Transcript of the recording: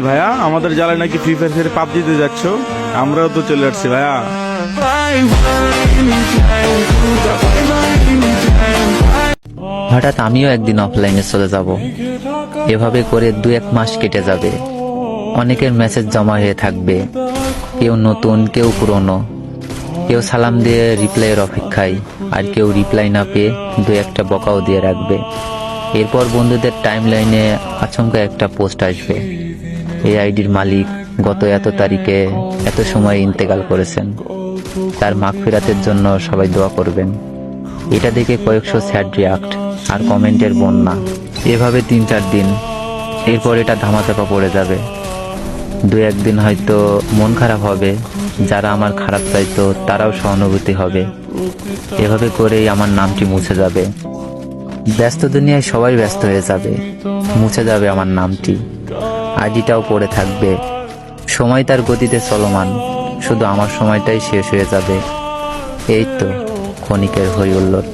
ভাইয়া, আমাদের জ্বালায় নাকি ফ্রি ফায়ার ছেড়ে পাবজিতে যাচ্ছ? আমরাও তো চলে আসছি ভাইয়া। হঠাৎ আমিও একদিন অফলাইনে চলে যাব। এভাবে করে 2-1 মাস কেটে যাবে। অনেকের মেসেজ জমা হয়ে থাকবে, কেউ নতুন, কেউ পুরনো। কেউ সালাম দিয়ে রিপ্লাইয়ের অপেক্ষায়, আর কেউ রিপ্লাই না পেয়ে 2-1টা বকাও দিয়ে রাখবে। এরপর বন্ধুদের টাইম লাইনে আচমকা একটা পোস্ট আসবে, এই আইডির মালিক গত এত তারিখে এত সময় ইন্তেকাল করেছেন, তার মাগফিরাতের জন্য সবাই দোয়া করবেন। এটা দেখে কয়েকশো স্যাড রিয়াক্ট আর কমেন্টের বন্যা। এভাবে 3-4 দিন, এরপর এটা ধামাচাপা পড়ে যাবে। 2-1 দিন হয়তো মন খারাপ হবে, যারা আমার খারাপ চাইতো তারাও সহানুভূতি হবে। এভাবে করেই আমার নামটি মুছে যাবে। ব্যস্ত দুনিয়ায় সবাই ব্যস্ত হয়ে যাবে, মুছে যাবে আমার নামটি, আইডিটাও পড়ে থাকবে। সময় তার গতিতে চলমান, শুধু আমার সময়টাই শেষ হয়ে যাবে। এই তো ক্ষণিকের হই হুল্লোড়।